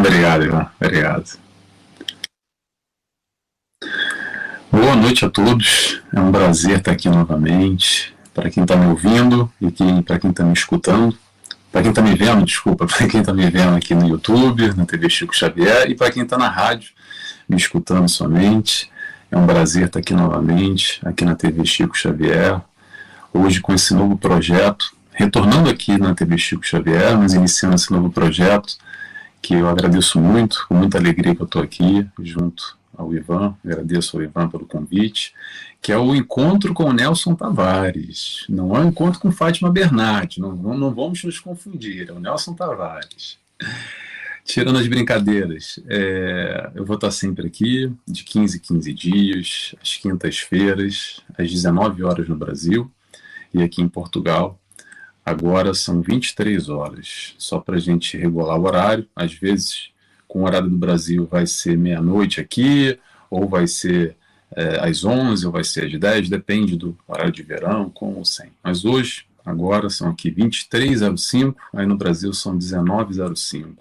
Obrigado, Ivan. Obrigado. Boa noite a todos. É um prazer estar aqui novamente. Para quem está me ouvindo e para quem está me escutando. Para quem está me vendo, desculpa. Para quem está me vendo aqui no YouTube, na TV Chico Xavier. E para quem está na rádio, me escutando somente. É um prazer estar aqui novamente, aqui na TV Chico Xavier. Hoje com esse novo projeto. Retornando aqui na TV Chico Xavier, mas iniciando esse novo projeto, que eu agradeço muito, com muita alegria que eu estou aqui, junto ao Ivan, agradeço ao Ivan pelo convite, que é o encontro com o Nelson Tavares, não é o encontro com Fátima Bernardi, não vamos nos confundir, é o Nelson Tavares. Tirando as brincadeiras, eu vou estar sempre aqui, de 15 em 15 dias, às quintas-feiras, às 19 horas no Brasil, e aqui em Portugal, agora são 23 horas, só para a gente regular o horário. Às vezes, com o horário do Brasil, vai ser meia-noite aqui, ou vai ser às 11, ou vai ser às 10, depende do horário de verão, com ou sem. Mas hoje, agora, são aqui 23h05, aí no Brasil são 19h05.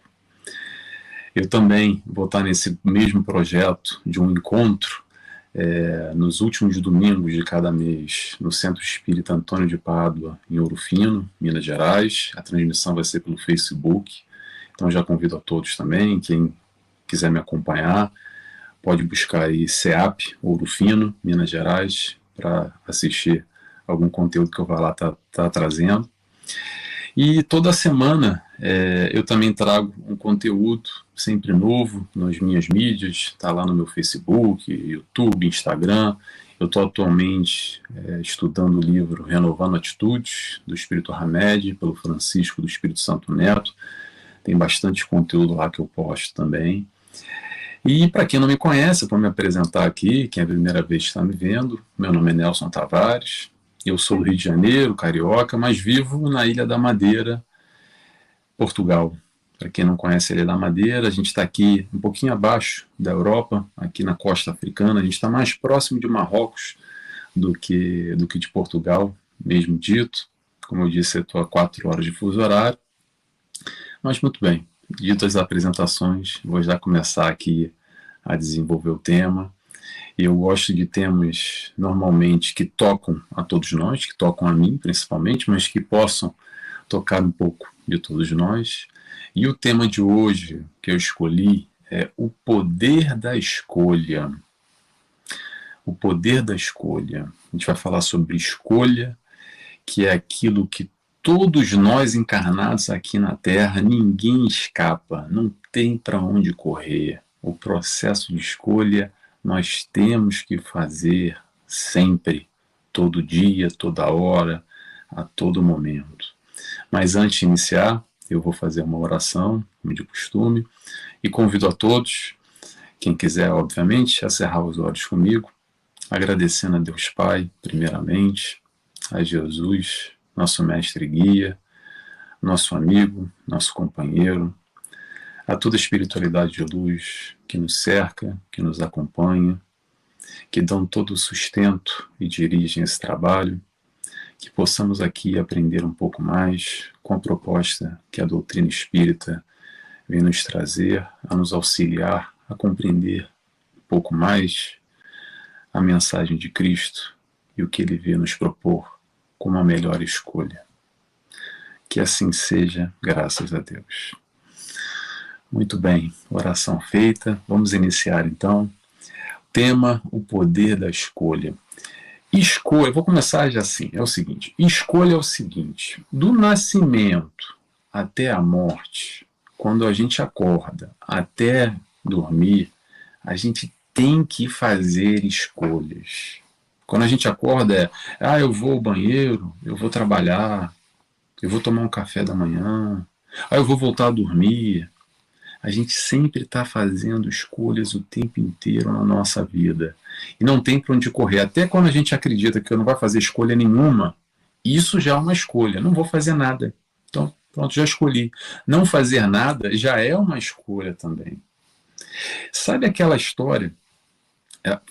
Eu também vou estar nesse mesmo projeto de um encontro nos últimos domingos de cada mês, no Centro Espírita Antônio de Pádua, em Ouro Fino, Minas Gerais. A transmissão vai ser pelo Facebook, então já convido a todos também, quem quiser me acompanhar, pode buscar aí CEAP, Ouro Fino, Minas Gerais, para assistir algum conteúdo que eu vou lá tá trazendo. E toda semana eu também trago um conteúdo sempre novo nas minhas mídias, está lá no meu Facebook, YouTube, Instagram. Eu estou atualmente estudando o livro Renovando Atitudes, do Espírito Hamed, pelo Francisco do Espírito Santo Neto. Tem bastante conteúdo lá que eu posto também. E para quem não me conhece, vou me apresentar aqui, quem é a primeira vez que está me vendo, meu nome é Nelson Tavares. Eu sou do Rio de Janeiro, carioca, mas vivo na Ilha da Madeira, Portugal. Para quem não conhece a Ilha da Madeira, a gente está aqui um pouquinho abaixo da Europa, aqui na costa africana. A gente está mais próximo de Marrocos do que de Portugal, mesmo dito. Como eu disse, eu estou a 4 horas de fuso horário. Mas muito bem, dito as apresentações, vou já começar aqui a desenvolver o tema. Eu gosto de temas, normalmente, que tocam a todos nós, que tocam a mim, principalmente, mas que possam tocar um pouco de todos nós. E o tema de hoje que eu escolhi é o poder da escolha. O poder da escolha. A gente vai falar sobre escolha, que é aquilo que todos nós encarnados aqui na Terra, ninguém escapa, não tem para onde correr. O processo de escolha nós temos que fazer sempre, todo dia, toda hora, a todo momento. Mas antes de iniciar, eu vou fazer uma oração, como de costume, e convido a todos, quem quiser, obviamente, a cerrar os olhos comigo, agradecendo a Deus Pai, primeiramente, a Jesus, nosso mestre e guia, nosso amigo, nosso companheiro, a toda a espiritualidade de luz que nos cerca, que nos acompanha, que dão todo o sustento e dirigem esse trabalho, que possamos aqui aprender um pouco mais com a proposta que a doutrina espírita vem nos trazer, a nos auxiliar a compreender um pouco mais a mensagem de Cristo e o que ele veio nos propor como a melhor escolha. Que assim seja, graças a Deus. Muito bem, oração feita. Vamos iniciar então. Tema: o poder da escolha. Escolha, vou começar já assim, é o seguinte, escolha é o seguinte, do nascimento até a morte, quando a gente acorda até dormir, a gente tem que fazer escolhas. Quando a gente acorda eu vou ao banheiro, eu vou trabalhar, eu vou tomar um café da manhã, eu vou voltar a dormir. A gente sempre está fazendo escolhas o tempo inteiro na nossa vida. E não tem para onde correr. Até quando a gente acredita que eu não vai fazer escolha nenhuma, isso já é uma escolha. Não vou fazer nada. Então, pronto, já escolhi. Não fazer nada já é uma escolha também. Sabe aquela história?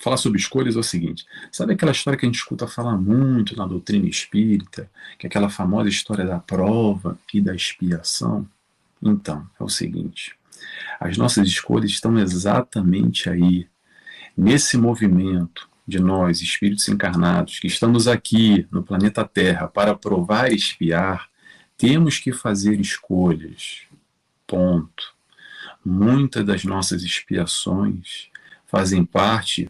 Falar sobre escolhas é o seguinte. Sabe aquela história que a gente escuta falar muito na doutrina espírita? Que é aquela famosa história da prova e da expiação? Então, é o seguinte. As nossas escolhas estão exatamente aí, nesse movimento de nós, espíritos encarnados, que estamos aqui no planeta Terra para provar e expiar, temos que fazer escolhas. Ponto. Muitas das nossas expiações fazem parte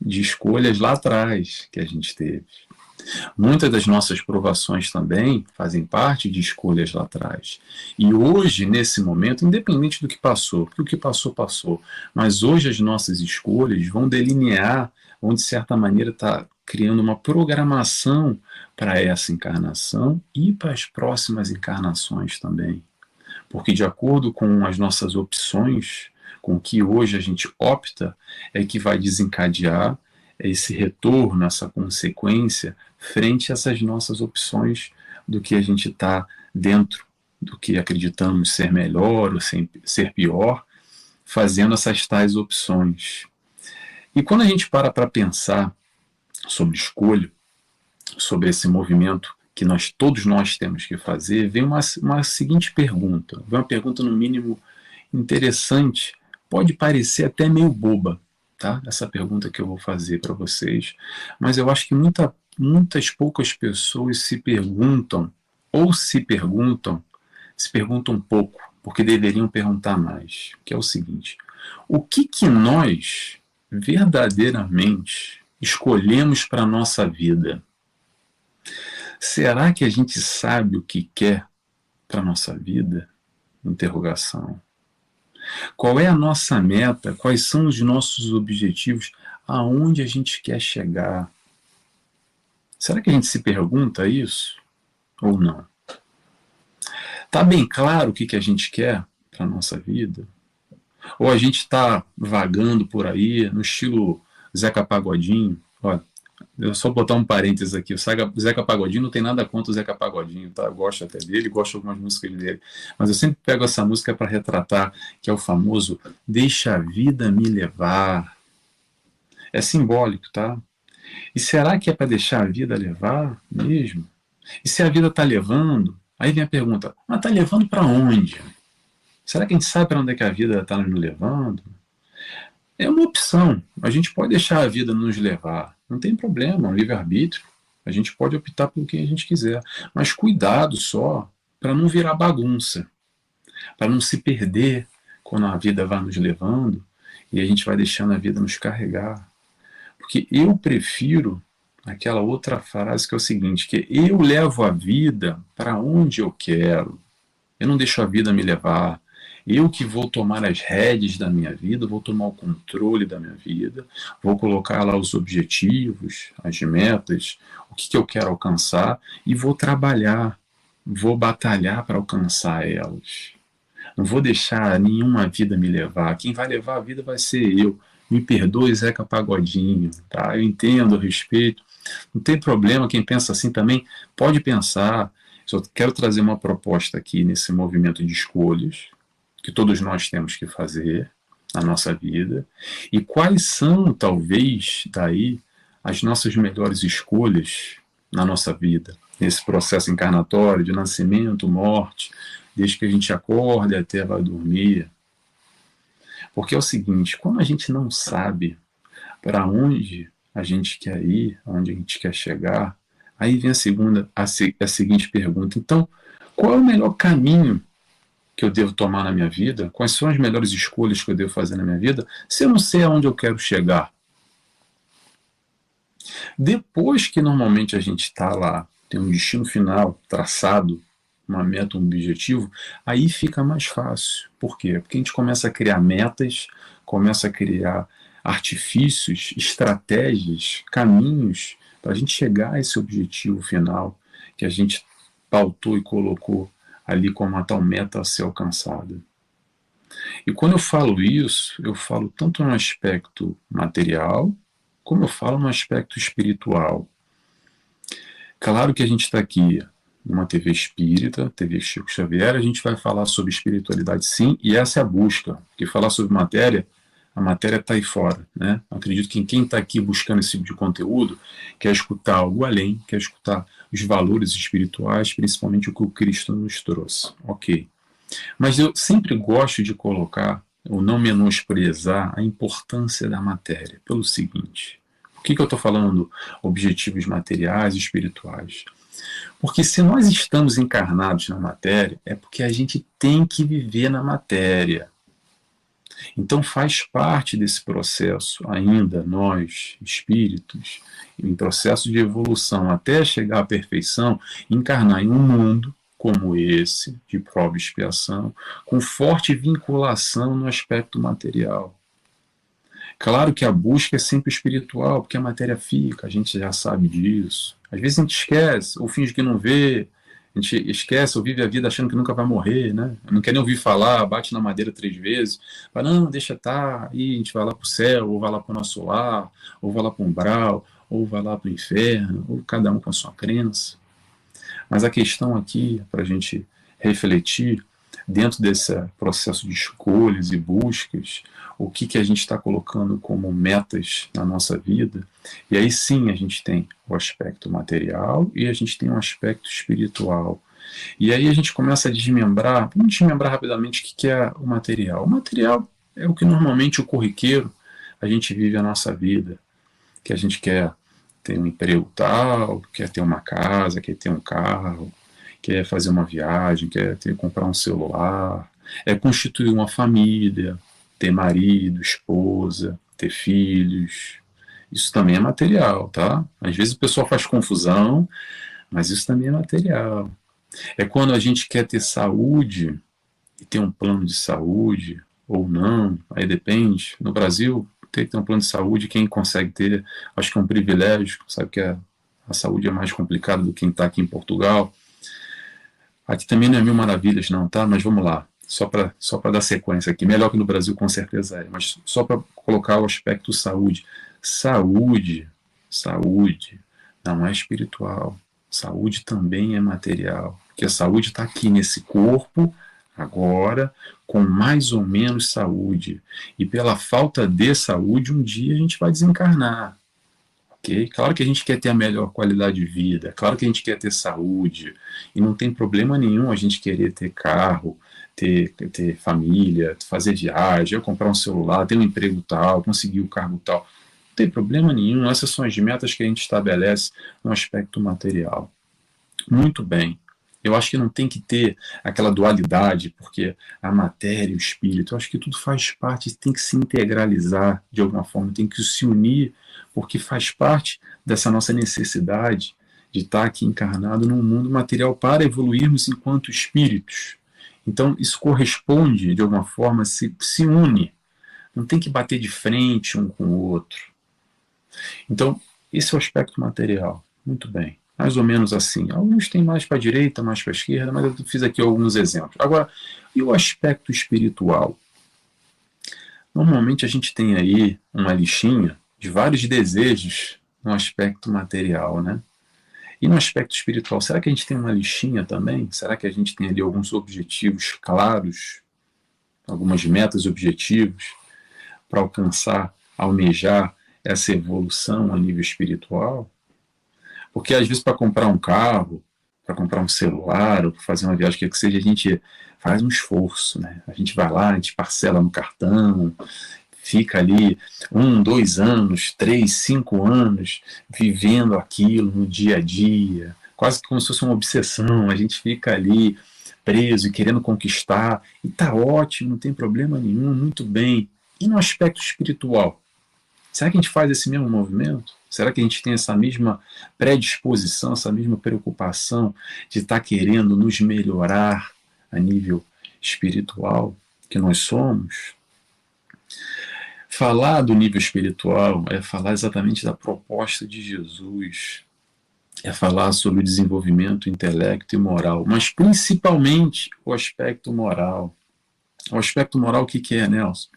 de escolhas lá atrás que a gente teve. Muitas das nossas provações também fazem parte de escolhas lá atrás. E hoje, nesse momento, independente do que passou, porque o que passou, passou, mas hoje as nossas escolhas vão delinear, vão de certa maneira estar criando uma programação para essa encarnação e para as próximas encarnações também. Porque de acordo com as nossas opções, com o que hoje a gente opta, é que vai desencadear esse retorno, essa consequência, frente a essas nossas opções do que a gente está dentro, do que acreditamos ser melhor ou ser pior, fazendo essas tais opções. E quando a gente para pensar sobre escolha, sobre esse movimento que todos nós temos que fazer, vem uma seguinte pergunta, vem uma pergunta no mínimo interessante, pode parecer até meio boba, tá? Essa pergunta que eu vou fazer para vocês, mas eu acho que muitas poucas pessoas se perguntam pouco, porque deveriam perguntar mais, que é o seguinte: o que nós verdadeiramente escolhemos para a nossa vida? Será que a gente sabe o que quer para a nossa vida? Interrogação. Qual é a nossa meta? Quais são os nossos objetivos? Aonde a gente quer chegar? Será que a gente se pergunta isso? Ou não? Está bem claro o que a gente quer para a nossa vida? Ou a gente está vagando por aí, no estilo Zeca Pagodinho? Olha, eu só botar um parênteses aqui. O Zeca Pagodinho, não tem nada contra o Zeca Pagodinho, tá? Eu gosto até dele, gosto de algumas músicas dele. Mas eu sempre pego essa música para retratar, que é o famoso Deixa a Vida Me Levar. É simbólico, tá? E será que é para deixar a vida levar mesmo? E se a vida está levando, aí vem a pergunta, mas está levando para onde? Será que a gente sabe para onde é que a vida está nos levando? É uma opção. A gente pode deixar a vida nos levar. Não tem problema, é um livre-arbítrio. A gente pode optar pelo que a gente quiser. Mas cuidado só para não virar bagunça. Para não se perder quando a vida vai nos levando e a gente vai deixando a vida nos carregar. Porque eu prefiro aquela outra frase que é o seguinte, que eu levo a vida para onde eu quero. Eu não deixo a vida me levar. Eu que vou tomar as rédeas da minha vida, vou tomar o controle da minha vida, vou colocar lá os objetivos, as metas, o que eu quero alcançar e vou trabalhar, vou batalhar para alcançar elas. Não vou deixar nenhuma vida me levar. Quem vai levar a vida vai ser eu. Me perdoe, Zeca Pagodinho, tá? Eu entendo, eu respeito. Não tem problema, quem pensa assim também pode pensar. Só quero trazer uma proposta aqui nesse movimento de escolhas que todos nós temos que fazer na nossa vida e quais são, talvez, daí, as nossas melhores escolhas na nossa vida, nesse processo encarnatório de nascimento, morte, desde que a gente acorda até vai dormir. Porque é o seguinte, quando a gente não sabe para onde a gente quer ir, aonde a gente quer chegar, aí vem a seguinte pergunta, então, qual é o melhor caminho que eu devo tomar na minha vida? Quais são as melhores escolhas que eu devo fazer na minha vida, se eu não sei aonde eu quero chegar? Depois que normalmente a gente está lá, tem um destino final traçado, uma meta, um objetivo, aí fica mais fácil. Por quê? Porque a gente começa a criar metas, começa a criar artifícios, estratégias, caminhos para a gente chegar a esse objetivo final que a gente pautou e colocou ali como uma tal meta a ser alcançada. E quando eu falo isso, eu falo tanto no aspecto material, como eu falo no aspecto espiritual. Claro que a gente está aqui numa TV espírita, TV Chico Xavier, a gente vai falar sobre espiritualidade sim, e essa é a busca, porque falar sobre matéria, a matéria está aí fora, né? Acredito que quem está aqui buscando esse tipo de conteúdo quer escutar algo além, quer escutar os valores espirituais, principalmente o que o Cristo nos trouxe. Ok. Mas eu sempre gosto de colocar ou não menosprezar a importância da matéria, pelo seguinte. Por que eu estou falando objetivos materiais e espirituais? Porque se nós estamos encarnados na matéria, é porque a gente tem que viver na matéria. Então faz parte desse processo ainda, nós, espíritos, em processo de evolução até chegar à perfeição, encarnar em um mundo como esse, de prova e expiação, com forte vinculação no aspecto material. Claro que a busca é sempre espiritual, porque a matéria fica, a gente já sabe disso. Às vezes a gente esquece, ou finge que não vê, a gente esquece ou vive a vida achando que nunca vai morrer, né? Não quer nem ouvir falar, bate na madeira 3 vezes, fala, não, deixa estar, aí a gente vai lá para o céu, ou vai lá para o nosso lar, ou vai lá para o umbral, ou vai lá para o inferno, ou cada um com a sua crença. Mas a questão aqui, para a gente refletir, dentro desse processo de escolhas e buscas, o que a gente está colocando como metas na nossa vida, e aí sim a gente tem o aspecto material e a gente tem um aspecto espiritual. E aí a gente começa a desmembrar, vamos desmembrar rapidamente o que é o material. O material é o que normalmente o corriqueiro a gente vive a nossa vida, que a gente quer ter um emprego tal, quer ter uma casa, quer ter um carro, quer fazer uma viagem, quer comprar um celular, é constituir uma família, ter marido, esposa, ter filhos. Isso também é material, tá? Às vezes o pessoal faz confusão, mas isso também é material. É quando a gente quer ter saúde e ter um plano de saúde, ou não, aí depende. No Brasil, tem que ter um plano de saúde, quem consegue ter, acho que é um privilégio, sabe que a saúde é mais complicada do que quem está aqui em Portugal. Aqui também não é mil maravilhas não, tá? Mas vamos lá, só para dar sequência aqui. Melhor que no Brasil, com certeza é, mas só para colocar o aspecto saúde. Saúde não é espiritual. Saúde também é material. Porque a saúde está aqui nesse corpo, agora, com mais ou menos saúde. E pela falta de saúde, um dia a gente vai desencarnar. Okay? Claro que a gente quer ter a melhor qualidade de vida, claro que a gente quer ter saúde, e não tem problema nenhum a gente querer ter carro, ter família, fazer viagem, comprar um celular, ter um emprego tal, conseguir o cargo tal. Não tem problema nenhum, essas são as metas que a gente estabelece no aspecto material. Muito bem. Eu acho que não tem que ter aquela dualidade, porque a matéria e o espírito, eu acho que tudo faz parte, tem que se integralizar de alguma forma, tem que se unir, porque faz parte dessa nossa necessidade de estar aqui encarnado num mundo material para evoluirmos enquanto espíritos. Então, isso corresponde, de alguma forma, se une. Não tem que bater de frente um com o outro. Então, esse é o aspecto material. Muito bem. Mais ou menos assim. Alguns têm mais para a direita, mais para a esquerda, mas eu fiz aqui alguns exemplos. Agora, e o aspecto espiritual? Normalmente a gente tem aí uma listinha de vários desejos no aspecto material, né? E no aspecto espiritual, será que a gente tem uma listinha também? Será que a gente tem ali alguns objetivos claros, algumas metas e objetivos para alcançar, almejar essa evolução a nível espiritual? Porque às vezes para comprar um carro, para comprar um celular, ou para fazer uma viagem, que seja, a gente faz um esforço, né? A gente vai lá, a gente parcela no cartão, fica ali 1, 2 anos, 3, 5 anos, vivendo aquilo no dia a dia, quase como se fosse uma obsessão, a gente fica ali preso e querendo conquistar, e tá ótimo, não tem problema nenhum, muito bem. E no aspecto espiritual? Será que a gente faz esse mesmo movimento? Será que a gente tem essa mesma predisposição, essa mesma preocupação de estar querendo nos melhorar a nível espiritual que nós somos? Falar do nível espiritual é falar exatamente da proposta de Jesus, é falar sobre o desenvolvimento intelecto e moral, mas principalmente o aspecto moral. O aspecto moral, o que é, Nelson?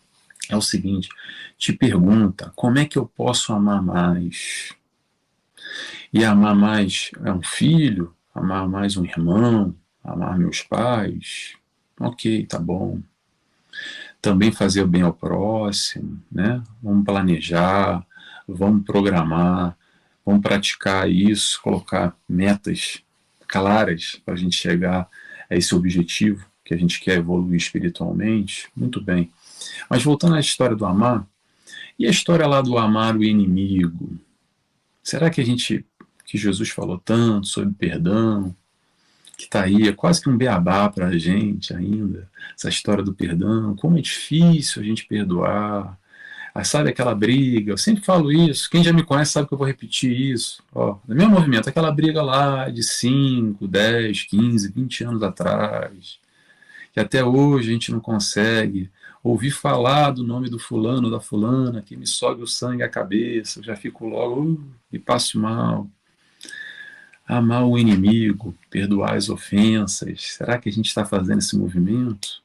É o seguinte, te pergunta, como é que eu posso amar mais? E amar mais é um filho, amar mais um irmão, amar meus pais, ok, tá bom. Também fazer o bem ao próximo, né? Vamos planejar, vamos programar, vamos praticar isso, colocar metas claras para a gente chegar a esse objetivo que a gente quer evoluir espiritualmente. Muito bem. Mas voltando à história do amar, e a história lá do amar o inimigo? Será que que Jesus falou tanto sobre perdão, que está aí, é quase que um beabá para a gente ainda, essa história do perdão, como é difícil a gente perdoar, sabe aquela briga, eu sempre falo isso, quem já me conhece sabe que eu vou repetir isso, ó, no meu movimento, aquela briga lá de 5, 10, 15, 20 anos atrás, que até hoje a gente não consegue ouvir falar do nome do fulano, da fulana, que me sobe o sangue à cabeça, eu já fico logo, e passo mal. Amar o inimigo, perdoar as ofensas, será que a gente está fazendo esse movimento?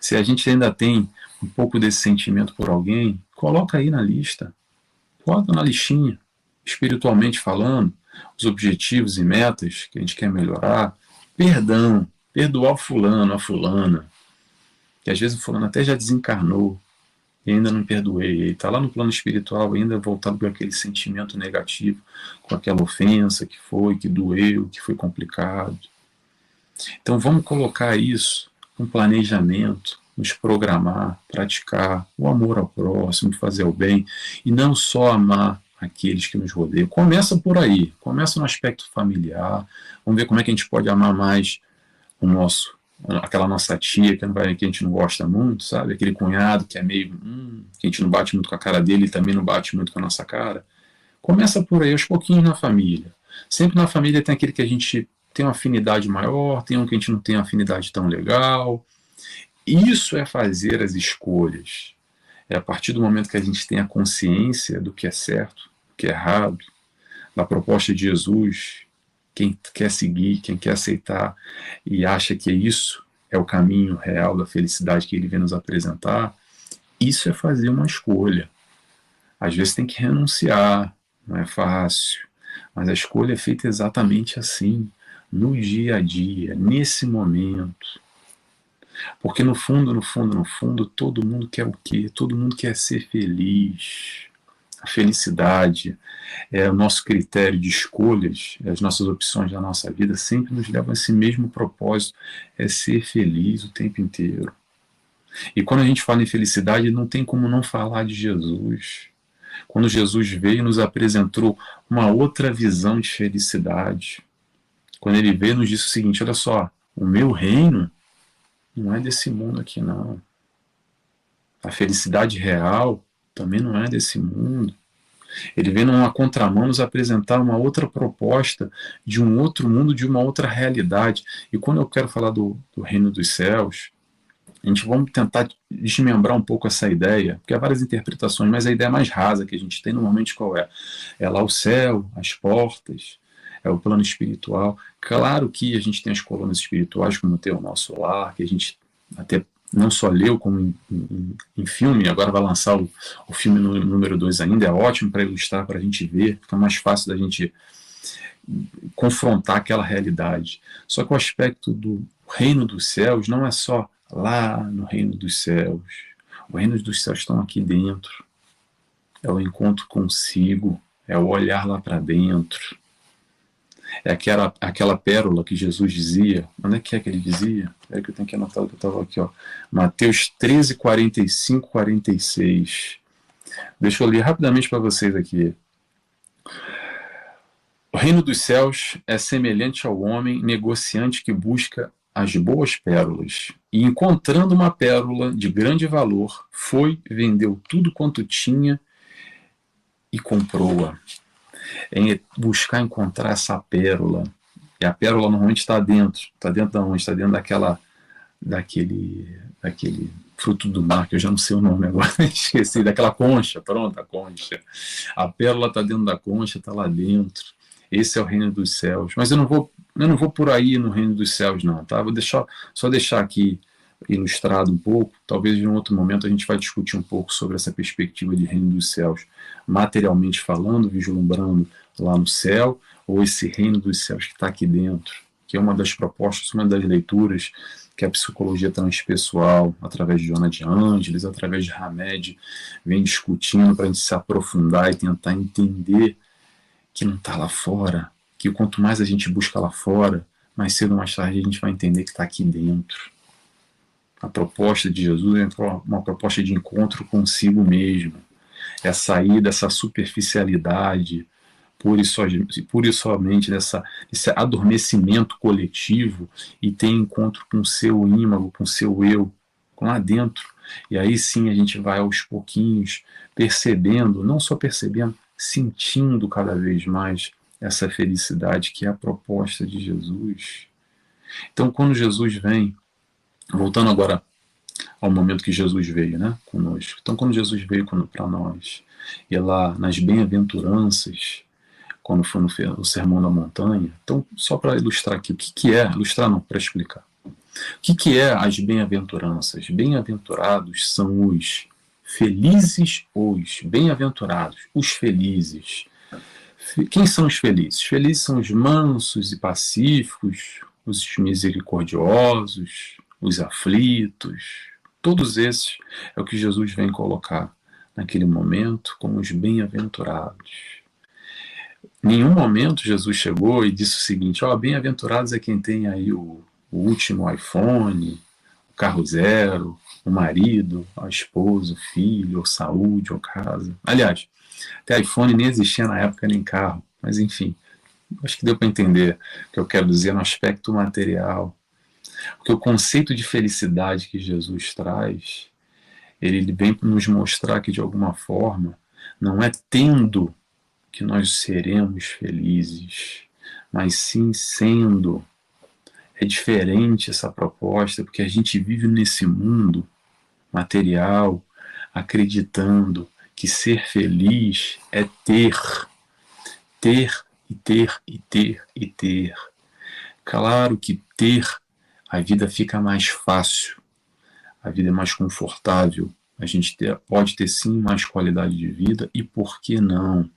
Se a gente ainda tem um pouco desse sentimento por alguém, coloca aí na lista, bota na listinha, espiritualmente falando, os objetivos e metas que a gente quer melhorar, perdão, perdoar o fulano, a fulana, que às vezes o fulano até já desencarnou e ainda não perdoei, ele está lá no plano espiritual ainda voltado para aquele sentimento negativo, com aquela ofensa que foi, que doeu, que foi complicado. Então vamos colocar isso um planejamento, nos programar, praticar o amor ao próximo, fazer o bem, e não só amar aqueles que nos rodeiam. Começa por aí, começa no aspecto familiar, vamos ver como é que a gente pode amar mais o nosso, aquela nossa tia que a gente não gosta muito, sabe? Aquele cunhado que é meio, que a gente não bate muito com a cara dele e também não bate muito com a nossa cara. Começa por aí, aos pouquinhos na família. Sempre na família tem aquele que a gente tem uma afinidade maior, tem um que a gente não tem uma afinidade tão legal. Isso é fazer as escolhas. É a partir do momento que a gente tem a consciência do que é certo, do que é errado, da proposta de Jesus, quem quer seguir, quem quer aceitar e acha que isso é o caminho real da felicidade que ele vem nos apresentar, isso é fazer uma escolha. Às vezes tem que renunciar, não é fácil, mas a escolha é feita exatamente assim, no dia a dia, nesse momento. Porque no fundo, no fundo, no fundo, todo mundo quer o quê? Todo mundo quer ser feliz. A felicidade é o nosso critério de escolhas, as nossas opções da nossa vida sempre nos levam a esse mesmo propósito, é ser feliz o tempo inteiro. E quando a gente fala em felicidade, não tem como não falar de Jesus. Quando Jesus veio e nos apresentou uma outra visão de felicidade. Quando ele veio, nos disse o seguinte: olha só, o meu reino não é desse mundo aqui, não. A felicidade real também não é desse mundo. Ele vem numa contramão nos apresentar uma outra proposta de um outro mundo, de uma outra realidade. E quando eu quero falar do reino dos céus, a gente vamos tentar desmembrar um pouco essa ideia, porque há várias interpretações, mas a ideia mais rasa que a gente tem normalmente qual é? É lá o céu, as portas, é o plano espiritual. Claro que a gente tem as colunas espirituais, como tem o nosso lar, que a gente até não só leu, como em filme, agora vai lançar o filme número 2 ainda, é ótimo para ilustrar, para a gente ver, fica mais fácil da gente confrontar aquela realidade. Só que o aspecto do reino dos céus não é só lá no reino dos céus. O reino dos céus estão aqui dentro. É o encontro consigo, é o olhar lá para dentro. É aquela pérola que Jesus dizia. Onde é que ele dizia? É que eu tenho que anotar o que eu estava aqui. Ó. Mateus 13, 45, 46. Deixa eu ler rapidamente para vocês aqui. O reino dos céus é semelhante ao homem negociante que busca as boas pérolas. E encontrando uma pérola de grande valor, foi, vendeu tudo quanto tinha e comprou-a. É buscar encontrar essa pérola. E a pérola normalmente está dentro. Está dentro de onde? Está dentro daquele fruto do mar, que eu já não sei o nome agora, esqueci, daquela concha, pronto, a concha. A pérola está dentro da concha, está lá dentro. Esse é o reino dos céus. Mas eu não vou por aí no reino dos céus, não, tá? Vou só deixar aqui ilustrado um pouco. Talvez em um outro momento a gente vai discutir um pouco sobre essa perspectiva de reino dos céus, materialmente falando, vislumbrando lá no céu, ou esse reino dos céus que está aqui dentro, que é uma das propostas, uma das leituras que a psicologia transpessoal, através de Joana de Ângeles, através de Hamed, vem discutindo para a gente se aprofundar e tentar entender que não está lá fora, que quanto mais a gente busca lá fora, mais cedo ou mais tarde a gente vai entender que está aqui dentro. A proposta de Jesus é uma proposta de encontro consigo mesmo. É sair dessa superficialidade pura e somente desse adormecimento coletivo e ter encontro com o seu ímago, com o seu eu, lá dentro. E aí sim a gente vai aos pouquinhos percebendo, não só percebendo, sentindo cada vez mais essa felicidade que é a proposta de Jesus. Então, quando Jesus vem, voltando agora ao momento que Jesus veio, né, conosco. Então, quando Jesus veio para nós, e lá nas bem-aventuranças, quando foi no Sermão da Montanha, então, só para ilustrar aqui, o que é, ilustrar não, para explicar. O que é as bem-aventuranças? Bem-aventurados são os felizes, os bem-aventurados, os felizes. Quem são os felizes? Felizes são os mansos e pacíficos, os misericordiosos, os aflitos. Todos esses é o que Jesus vem colocar naquele momento como os bem-aventurados. Em nenhum momento Jesus chegou e disse o seguinte: ó, bem-aventurados é quem tem aí o último iPhone, o carro zero, o marido, a esposa, o filho, ou saúde, ou casa. Aliás, até iPhone nem existia na época, nem carro. Mas enfim, acho que deu para entender o que eu quero dizer no aspecto material. Porque o conceito de felicidade que Jesus traz, ele vem nos mostrar que, de alguma forma, não é tendo que nós seremos felizes, mas sim sendo. É diferente essa proposta, porque a gente vive nesse mundo material, acreditando que ser feliz é ter e ter e ter e ter. Claro que ter, a vida fica mais fácil, a vida é mais confortável, a gente pode ter sim mais qualidade de vida, e por que não?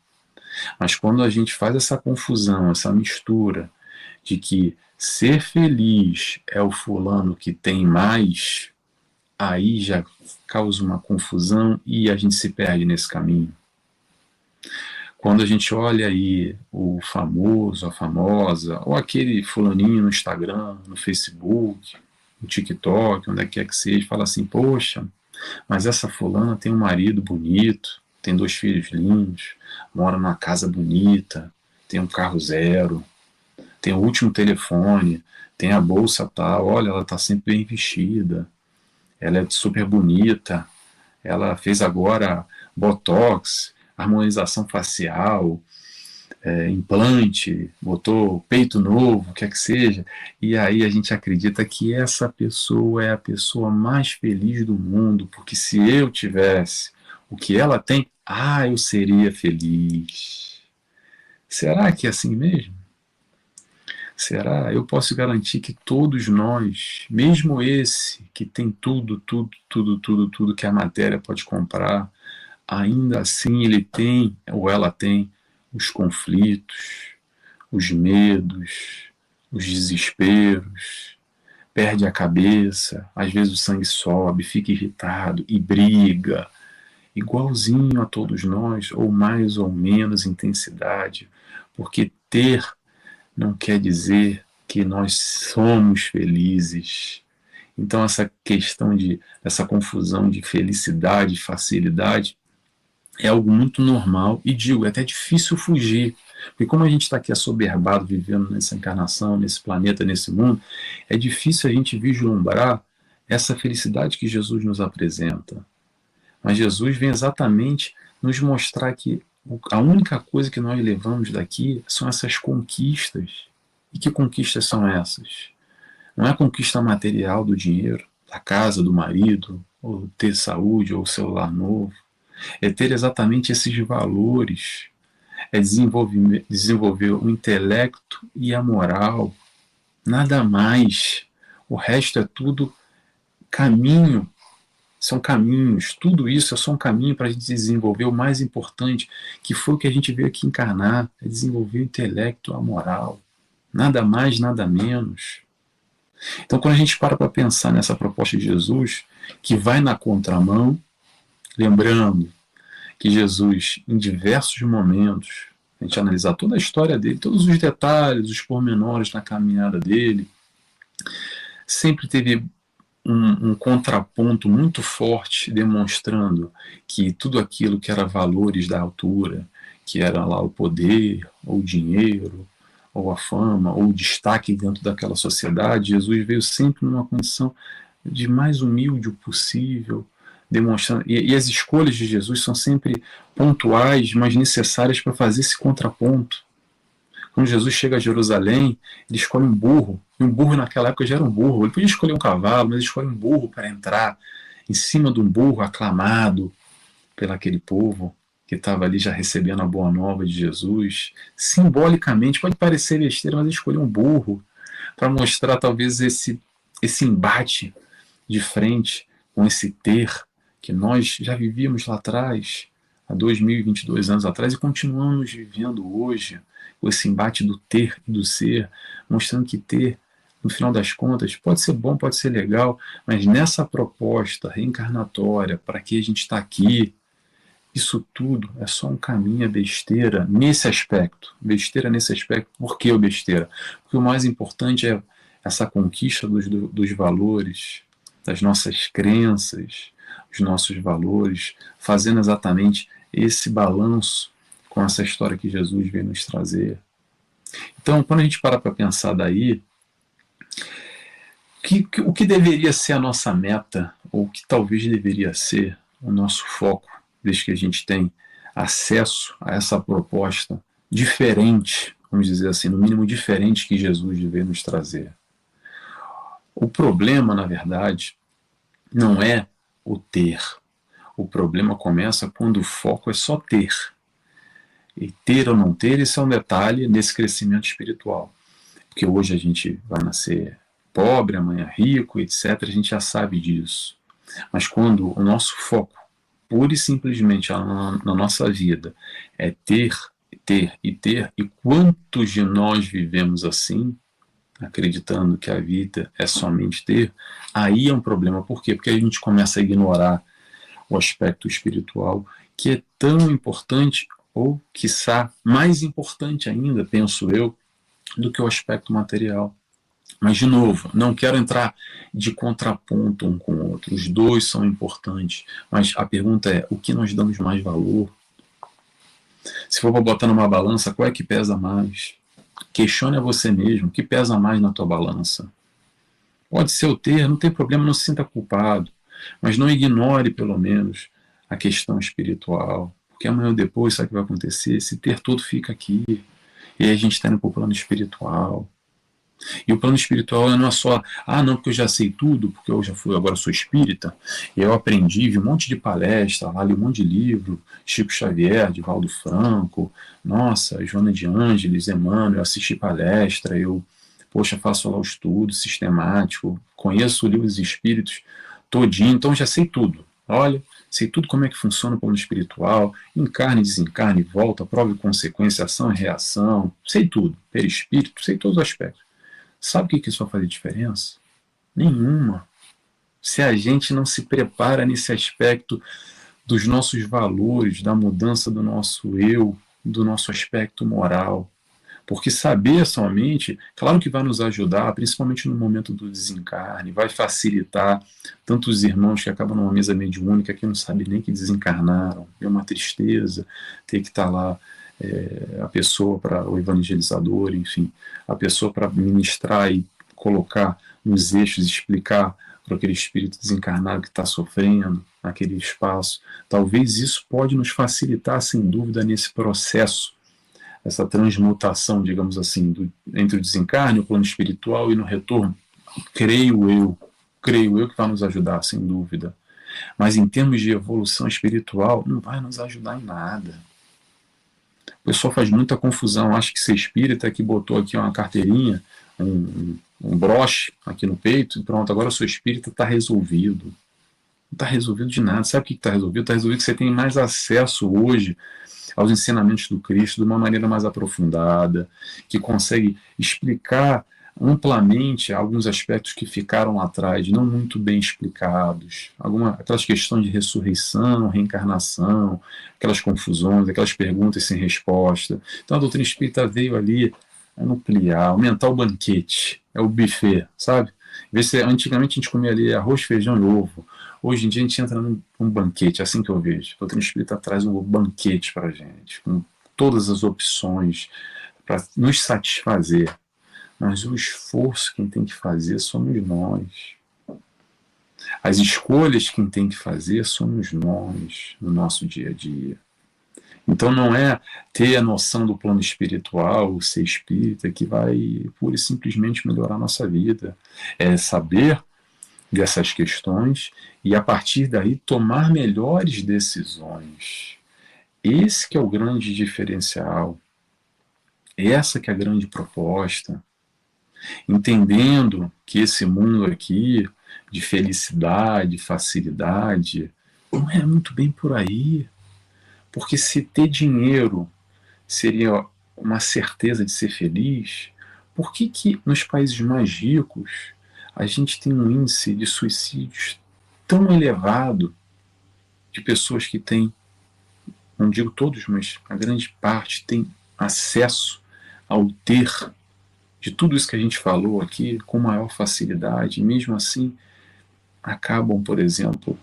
Mas quando a gente faz essa confusão, essa mistura de que ser feliz é o fulano que tem mais, aí já causa uma confusão e a gente se perde nesse caminho. Quando a gente olha aí o famoso, a famosa, ou aquele fulaninho no Instagram, no Facebook, no TikTok, onde quer que seja, fala assim: poxa, mas essa fulana tem um marido bonito, tem 2 filhos lindos, mora numa casa bonita, tem um carro zero, tem o último telefone, tem a bolsa tal, olha, ela está sempre bem vestida, ela é super bonita, ela fez agora botox, harmonização facial, implante, botou peito novo, quer que seja, e aí a gente acredita que essa pessoa é a pessoa mais feliz do mundo, porque se eu tivesse o que ela tem, eu seria feliz. Será que é assim mesmo? Será? Eu posso garantir que todos nós, mesmo esse que tem tudo que a matéria pode comprar, ainda assim ele tem, ou ela tem, os conflitos, os medos, os desesperos, perde a cabeça, às vezes o sangue sobe, fica irritado e briga, igualzinho a todos nós, ou mais ou menos intensidade, porque ter não quer dizer que nós somos felizes. Então essa questão essa confusão de felicidade e facilidade é algo muito normal e digo, é até difícil fugir. Porque como a gente está aqui assoberbado, vivendo nessa encarnação, nesse planeta, nesse mundo, é difícil a gente vislumbrar essa felicidade que Jesus nos apresenta. Mas Jesus vem exatamente nos mostrar que a única coisa que nós levamos daqui são essas conquistas. E que conquistas são essas? Não é a conquista material do dinheiro, da casa, do marido, ou ter saúde, ou celular novo. É ter exatamente esses valores, é desenvolver o intelecto e a moral, nada mais. O resto é tudo caminho, são caminhos, tudo isso é só um caminho para a gente desenvolver o mais importante, que foi o que a gente veio aqui encarnar, é desenvolver o intelecto, a moral, nada mais, nada menos. Então, quando a gente para pensar nessa proposta de Jesus, que vai na contramão, lembrando que Jesus, em diversos momentos, a gente analisar toda a história dele, todos os detalhes, os pormenores na caminhada dele, sempre teve um contraponto muito forte, demonstrando que tudo aquilo que era valores da altura, que era lá o poder, ou o dinheiro, ou a fama, ou o destaque dentro daquela sociedade, Jesus veio sempre numa condição de mais humilde possível, demonstrando. E as escolhas de Jesus são sempre pontuais, mas necessárias para fazer esse contraponto. Quando Jesus chega a Jerusalém, ele escolhe um burro, e um burro naquela época já era um burro. Ele podia escolher um cavalo, mas ele escolhe um burro para entrar em cima de um burro aclamado pelaquele povo que estava ali já recebendo a boa nova de Jesus. Simbolicamente, pode parecer besteira, mas ele escolheu um burro para mostrar talvez esse embate de frente com esse ter que nós já vivíamos lá atrás, há 2022 anos atrás, e continuamos vivendo hoje, com esse embate do ter e do ser, mostrando que ter, no final das contas, pode ser bom, pode ser legal, mas nessa proposta reencarnatória, para que a gente está aqui, isso tudo é só um caminho, é besteira nesse aspecto. Besteira nesse aspecto. Por que o besteira? Porque o mais importante é essa conquista dos valores, das nossas crenças, os nossos valores, fazendo exatamente esse balanço com essa história que Jesus veio nos trazer. Então, quando a gente para pensar daí, o que deveria ser a nossa meta, ou o que talvez deveria ser o nosso foco, desde que a gente tem acesso a essa proposta diferente, vamos dizer assim, no mínimo diferente que Jesus veio nos trazer. O problema, na verdade, não é o ter. O problema começa quando o foco é só ter. E ter ou não ter, esse é um detalhe nesse crescimento espiritual. Porque hoje a gente vai nascer pobre, amanhã rico, etc. A gente já sabe disso. Mas quando o nosso foco, pura e simplesmente na nossa vida, é ter, ter e ter, e quantos de nós vivemos assim, acreditando que a vida é somente ter, aí é um problema. Por quê? Porque a gente começa a ignorar o aspecto espiritual, que é tão importante, ou, quiçá, mais importante ainda, penso eu, do que o aspecto material. Mas, de novo, não quero entrar de contraponto um com o outro. Os dois são importantes. Mas a pergunta é, o que nós damos mais valor? Se for para botar numa balança, qual é que pesa mais? Questione a você mesmo, o que pesa mais na tua balança? Pode ser o ter, não tem problema, não se sinta culpado. Mas não ignore, pelo menos, a questão espiritual. Porque amanhã ou depois, sabe o que vai acontecer? Esse ter todo fica aqui. E aí a gente está indo para o plano espiritual. E o plano espiritual não é só, não, porque eu já sei tudo, porque eu já fui, agora sou espírita, e eu aprendi, vi um monte de palestra, lá li um monte de livro, Chico Xavier, Divaldo Franco, nossa, Joana de Ângeles, Emmanuel, eu assisti palestra, eu, faço lá o estudo sistemático, conheço o livro dos espíritos todinho, então já sei tudo. Olha, sei tudo como é que funciona o plano espiritual, encarne, desencarne, volta, prova e consequência, ação e reação, sei tudo, perispírito, sei todos os aspectos. Sabe o que isso vai fazer diferença? Nenhuma. Se a gente não se prepara nesse aspecto dos nossos valores, da mudança do nosso eu, do nosso aspecto moral. Porque saber somente, claro que vai nos ajudar, principalmente no momento do desencarne, vai facilitar tantos irmãos que acabam numa mesa mediúnica que não sabem nem que desencarnaram. É uma tristeza ter que estar lá a pessoa para o evangelizador, enfim, a pessoa para ministrar e colocar nos eixos, explicar para aquele espírito desencarnado que está sofrendo naquele espaço. Talvez isso pode nos facilitar, sem dúvida, nesse processo, essa transmutação, digamos assim, entre o desencarne, o plano espiritual e no retorno. Creio eu que vai nos ajudar, sem dúvida. Mas em termos de evolução espiritual, não vai nos ajudar em nada. O pessoal faz muita confusão, acha que ser espírita que botou aqui uma carteirinha, um broche aqui no peito, e pronto, agora eu sou espírita, está resolvido. Não está resolvido de nada. Sabe o que está resolvido? Está resolvido que você tem mais acesso hoje aos ensinamentos do Cristo de uma maneira mais aprofundada, que consegue explicar amplamente alguns aspectos que ficaram lá atrás, não muito bem explicados, aquelas questões de ressurreição, reencarnação, aquelas confusões, aquelas perguntas sem resposta. Então a doutrina espírita veio ali ampliar, aumentar o banquete, é o buffet, sabe? Vê se antigamente a gente comia ali arroz, feijão e ovo. Hoje em dia a gente entra num banquete, é assim que eu vejo. O doutrina espírita traz um banquete para a gente, com todas as opções para nos satisfazer. Mas o esforço quem tem que fazer somos nós. As escolhas quem tem que fazer somos nós, no nosso dia a dia. Então não é ter a noção do plano espiritual, ser espírita, que vai pura e simplesmente melhorar a nossa vida. É saber dessas questões e a partir daí tomar melhores decisões. Esse que é o grande diferencial. Essa que é a grande proposta. Entendendo que esse mundo aqui de felicidade, facilidade, não é muito bem por aí. Porque se ter dinheiro seria uma certeza de ser feliz, por que que nos países mais ricos a gente tem um índice de suicídios tão elevado de pessoas que têm, não digo todos, mas a grande parte tem acesso ao ter de tudo isso que a gente falou aqui com maior facilidade, e mesmo assim acabam, por exemplo,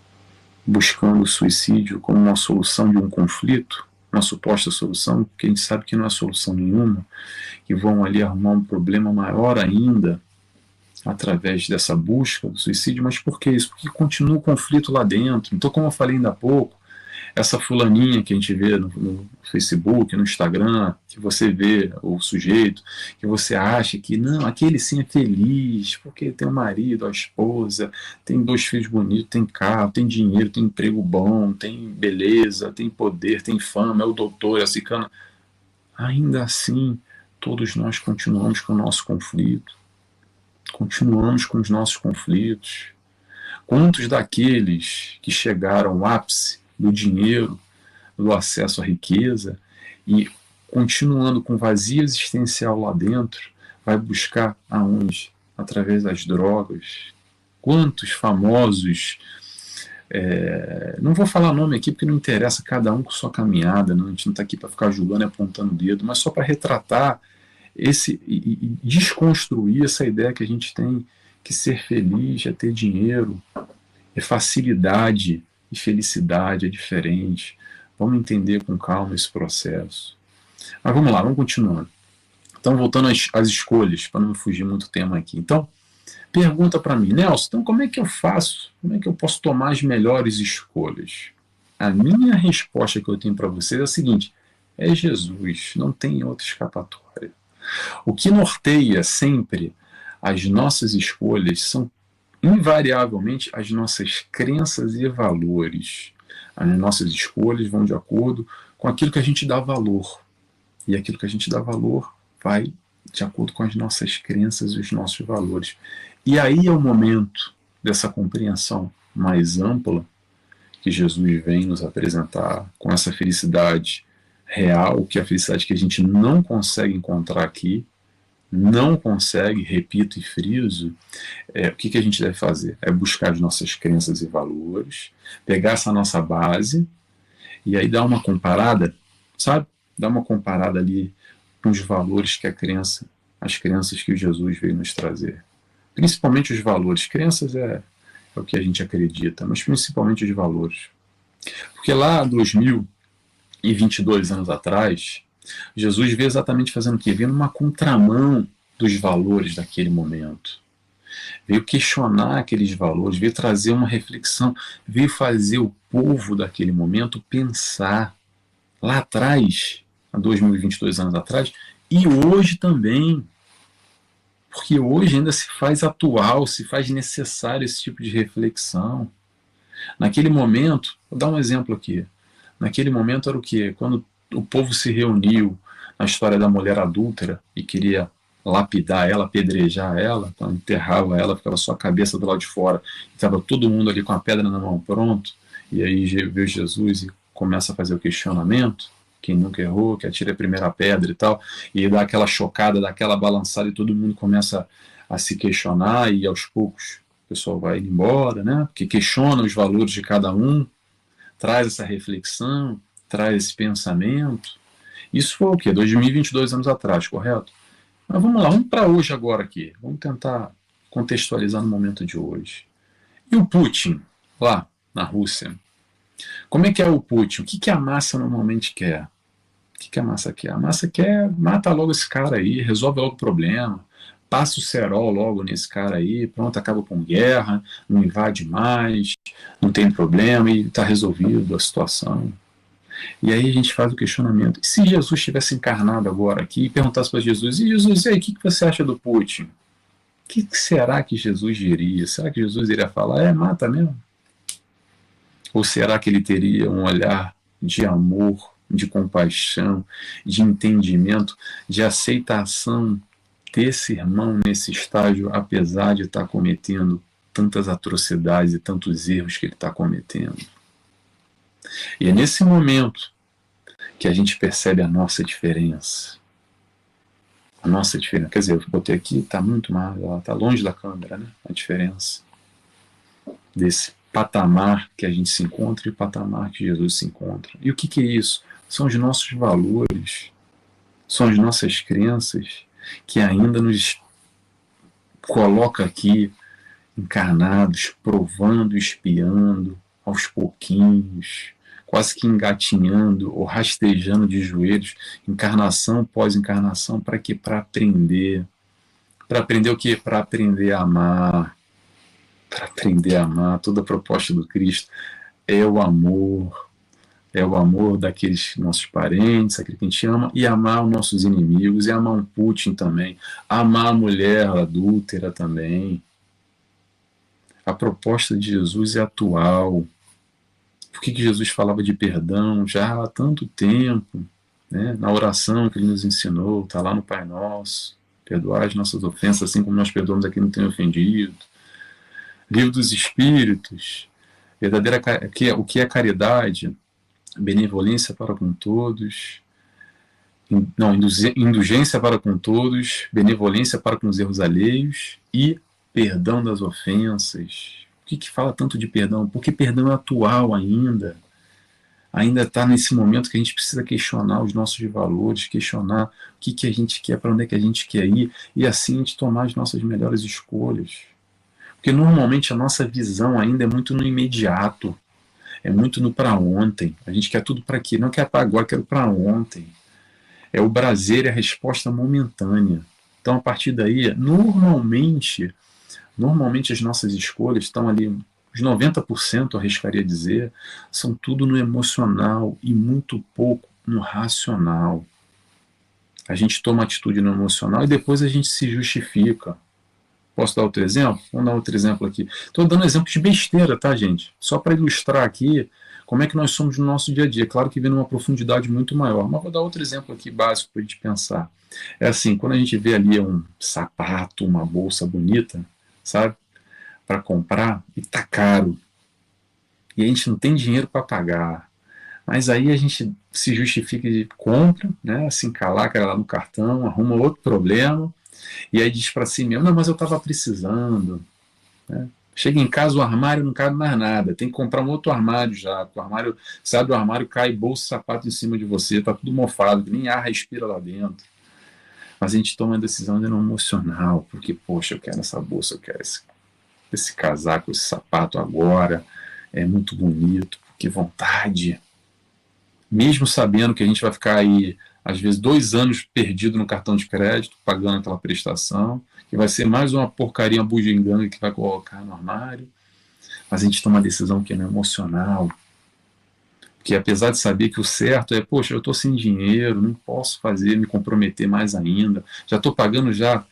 buscando o suicídio como uma solução de um conflito, uma suposta solução, que a gente sabe que não é solução nenhuma, que vão ali arrumar um problema maior ainda através dessa busca do suicídio. Mas por que isso? Porque continua o conflito lá dentro. Então, como eu falei ainda há pouco, essa fulaninha que a gente vê no Facebook, no Instagram, que você vê o sujeito, que você acha que não, aquele sim é feliz, porque tem um marido, a esposa, tem 2 filhos bonitos, tem carro, tem dinheiro, tem emprego bom, tem beleza, tem poder, tem fama, é o doutor, é a cicana. Ainda assim, todos nós continuamos com o nosso conflito, continuamos com os nossos conflitos. Quantos daqueles que chegaram ao ápice do dinheiro, do acesso à riqueza, e continuando com vazio existencial lá dentro, vai buscar aonde? Através das drogas. Quantos famosos, não vou falar nome aqui porque não interessa, cada um com sua caminhada, não, a gente não está aqui para ficar julgando e apontando o dedo, mas só para retratar e desconstruir essa ideia que a gente tem que ser feliz é ter dinheiro, é facilidade, e felicidade é diferente. Vamos entender com calma esse processo. Mas vamos lá, vamos continuando. Então, voltando às escolhas, para não fugir muito tema aqui. Então, pergunta para mim, Nelson, então como é que eu faço? Como é que eu posso tomar as melhores escolhas? A minha resposta que eu tenho para vocês é a seguinte: é Jesus, não tem outra escapatória. O que norteia sempre as nossas escolhas são invariavelmente as nossas crenças e valores. As nossas escolhas vão de acordo com aquilo que a gente dá valor. E aquilo que a gente dá valor vai de acordo com as nossas crenças e os nossos valores. E aí é o momento dessa compreensão mais ampla que Jesus vem nos apresentar com essa felicidade real, que é a felicidade que a gente não consegue encontrar aqui, não consegue, repito e friso, o que a gente deve fazer? É buscar as nossas crenças e valores, pegar essa nossa base e aí dar uma comparada, sabe? Dar uma comparada ali com os valores que as crenças que Jesus veio nos trazer. Principalmente os valores. Crenças é o que a gente acredita, mas principalmente os valores. Porque lá 2022 anos atrás, Jesus veio exatamente fazendo o quê? Veio numa contramão dos valores daquele momento. Veio questionar aqueles valores, veio trazer uma reflexão, veio fazer o povo daquele momento pensar. Lá atrás, há 2022 anos atrás, e hoje também. Porque hoje ainda se faz atual, se faz necessário esse tipo de reflexão. Naquele momento, vou dar um exemplo aqui. Naquele momento era o quê? Quando o povo se reuniu na história da mulher adúltera e queria lapidar ela, apedrejar ela, então enterrava ela, ficava só a cabeça do lado de fora, estava todo mundo ali com a pedra na mão, pronto, e aí veio Jesus e começa a fazer o questionamento, quem nunca errou, que atira a primeira pedra e tal, e dá aquela chocada, dá aquela balançada e todo mundo começa a se questionar e aos poucos o pessoal vai indo embora, né? Porque questiona os valores de cada um, traz essa reflexão, traz esse pensamento. Isso foi o quê? 2022 anos atrás, correto? Mas vamos lá, vamos para hoje agora aqui. Vamos tentar contextualizar no momento de hoje. E o Putin, lá na Rússia? Como é que é o Putin? O que a massa normalmente quer? O que a massa quer? A massa quer, mata logo esse cara aí, resolve logo o problema, passa o cerol logo nesse cara aí, pronto, acaba com guerra, não invade mais, não tem problema e está resolvido a situação. E aí a gente faz o questionamento: e se Jesus tivesse encarnado agora aqui e perguntasse para Jesus: e Jesus, e aí, o que você acha do Putin? O que será que Jesus diria? Será que Jesus iria falar, mata mesmo? Ou será que ele teria um olhar de amor, de compaixão, de entendimento, de aceitação desse irmão nesse estágio, apesar de estar cometendo tantas atrocidades e tantos erros que ele está cometendo? E é nesse momento que a gente percebe a nossa diferença. A nossa diferença. Quer dizer, eu botei aqui, está muito mal, ela está longe da câmera, né? A diferença desse patamar que a gente se encontra e o patamar que Jesus se encontra. E o que é isso? São os nossos valores, são as nossas crenças que ainda nos coloca aqui encarnados, provando, espiando, aos pouquinhos, quase que engatinhando ou rastejando de joelhos, encarnação após encarnação, para quê? Para aprender. Para aprender o quê? Para aprender a amar. Para aprender a amar. Toda a proposta do Cristo é o amor. É o amor daqueles nossos parentes, aquele que a gente ama, e amar os nossos inimigos, e amar um Putin também, amar a mulher adúltera também. A proposta de Jesus é atual. Por que Jesus falava de perdão já há tanto tempo, né? Na oração que ele nos ensinou, está lá no Pai Nosso: perdoar as nossas ofensas, assim como nós perdoamos a quem não tem ofendido. Livro dos Espíritos, verdadeira, o que é caridade? Benevolência para com todos, não, indulgência para com todos, benevolência para com os erros alheios e perdão das ofensas. Por que fala tanto de perdão? Porque perdão é atual ainda. Ainda está nesse momento que a gente precisa questionar os nossos valores, questionar o que a gente quer, para onde é que a gente quer ir, e assim a gente tomar as nossas melhores escolhas. Porque normalmente a nossa visão ainda é muito no imediato, é muito no para ontem. A gente quer tudo para aqui, não quer para agora, quero para ontem. É o prazer e a resposta momentânea. Então, a partir daí, normalmente as nossas escolhas estão ali, os 90%, eu arriscaria dizer, são tudo no emocional e muito pouco no racional. A gente toma atitude no emocional e depois a gente se justifica. Posso dar outro exemplo? Vamos dar outro exemplo aqui. Estou dando exemplo de besteira, tá, gente? Só para ilustrar aqui como é que nós somos no nosso dia a dia. Claro que vem numa profundidade muito maior, mas vou dar outro exemplo aqui básico para a gente pensar. É assim, quando a gente vê ali um sapato, uma bolsa bonita, sabe, para comprar, e tá caro, e a gente não tem dinheiro para pagar, mas aí a gente se justifica de compra, né, se encalaca lá no cartão, arruma outro problema, e aí diz para si mesmo: não, mas eu estava precisando, né? Chega em casa, o armário não cabe mais nada, tem que comprar um outro armário já, o armário, sai do armário, cai bolsa e sapato em cima de você, tá tudo mofado, nem ar respira lá dentro. Mas a gente toma a decisão de não emocional, porque, poxa, eu quero essa bolsa, eu quero esse casaco, esse sapato agora, é muito bonito, que vontade. Mesmo sabendo que a gente vai ficar aí, às vezes, 2 anos perdido no cartão de crédito, pagando aquela prestação, que vai ser mais uma porcaria, uma bugiganga que vai colocar no armário, mas a gente toma uma decisão que é emocional, que apesar de saber que o certo é, poxa, eu estou sem dinheiro, não posso fazer, me comprometer mais ainda, já estou pagando já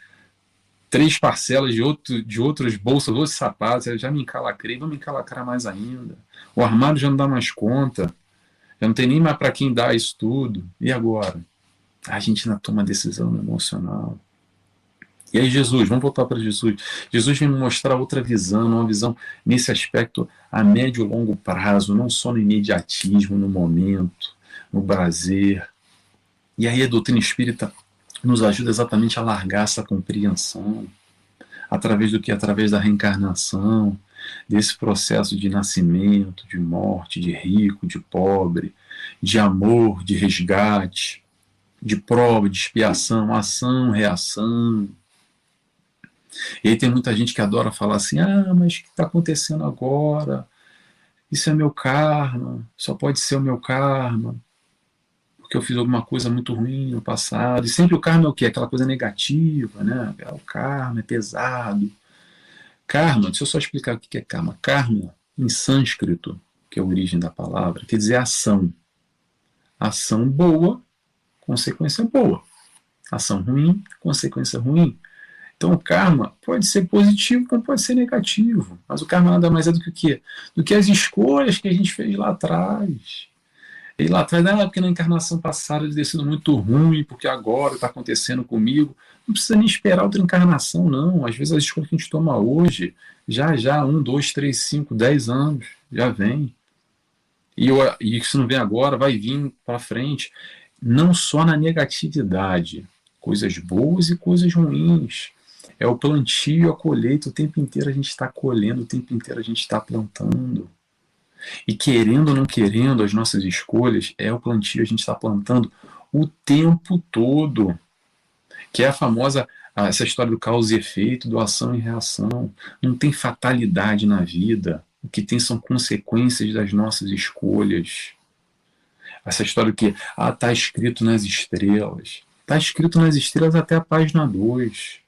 3 parcelas de outras bolsas, outros sapatos, eu já me encalacrei, vou me encalacrar mais ainda, o armário já não dá mais conta, já não tem nem mais para quem dar isso tudo, e agora? A gente ainda toma decisão emocional. E aí Jesus, vamos voltar para Jesus. Jesus vem me mostrar outra visão, uma visão nesse aspecto a médio e longo prazo, não só no imediatismo, no momento, no prazer. E aí a doutrina espírita nos ajuda exatamente a largar essa compreensão. Através do que? Através da reencarnação, desse processo de nascimento, de morte, de rico, de pobre, de amor, de resgate, de prova, de expiação, ação, reação. E aí tem muita gente que adora falar assim, ah, mas o que está acontecendo agora? Isso é meu karma, só pode ser o meu karma, porque eu fiz alguma coisa muito ruim no passado. E sempre o karma é o quê? Aquela coisa negativa, né? O karma é pesado. Karma, deixa eu só explicar o que é karma. Karma, em sânscrito, que é a origem da palavra, quer dizer ação. Ação boa, consequência boa. Ação ruim, consequência ruim. Então o karma pode ser positivo como pode ser negativo. Mas o karma nada mais é do que o quê? Do que as escolhas que a gente fez lá atrás. E lá atrás, porque na encarnação passada ele ter sido muito ruim, porque agora está acontecendo comigo. Não precisa nem esperar outra encarnação, não. Às vezes as escolhas que a gente toma hoje, já, 1, 2, 3, 5, 10 anos, já vem. E se não vem agora, vai vir para frente. Não só na negatividade, coisas boas e coisas ruins. É o plantio, a colheita, o tempo inteiro a gente está colhendo, o tempo inteiro a gente está plantando. E querendo ou não querendo, as nossas escolhas é o plantio, a gente está plantando o tempo todo. Que é a famosa, essa história do causa e efeito, do ação e reação. Não tem fatalidade na vida. O que tem são consequências das nossas escolhas. Essa história que está escrito nas estrelas. Está escrito nas estrelas até a página 2.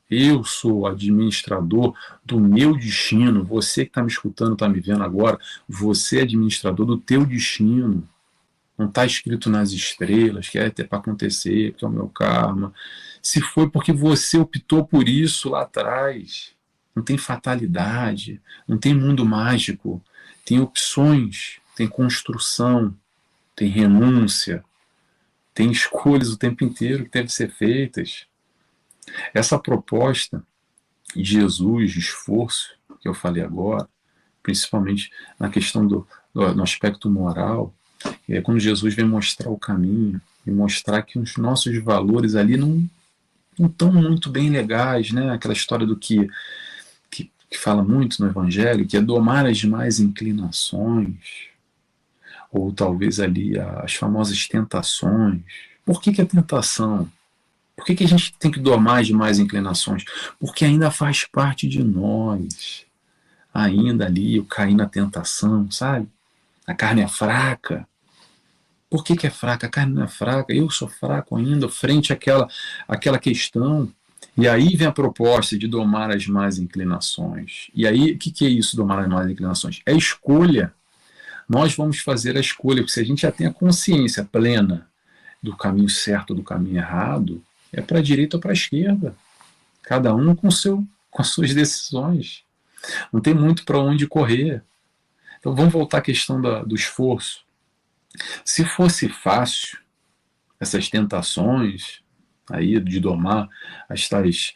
Eu sou administrador do meu destino. Você que está me escutando, está me vendo agora, você é administrador do teu destino. Não está escrito nas estrelas, que é até para acontecer, que é o meu karma. Se foi porque você optou por isso lá atrás. Não tem fatalidade, não tem mundo mágico. Tem opções, tem construção, tem renúncia, tem escolhas o tempo inteiro que devem ser feitas. Essa proposta de Jesus, de esforço, que eu falei agora, principalmente na questão no aspecto moral, é quando Jesus vem mostrar o caminho e mostrar que os nossos valores ali não estão muito bem legais, né? Aquela história do que fala muito no Evangelho, que é domar as demais inclinações, ou talvez ali as famosas tentações. Por que a tentação? Por que a gente tem que domar as demais inclinações? Porque ainda faz parte de nós. Ainda ali eu caí na tentação, sabe? A carne é fraca. Por que é fraca? A carne não é fraca. Eu sou fraco ainda frente àquela questão. E aí vem a proposta de domar as más inclinações. E aí, o que é isso, domar as más inclinações? É escolha. Nós vamos fazer a escolha, porque se a gente já tem a consciência plena do caminho certo, do caminho errado, é para a direita ou para a esquerda. Cada um com as suas decisões. Não tem muito para onde correr. Então vamos voltar à questão do esforço. Se fosse fácil, essas tentações aí de domar as tais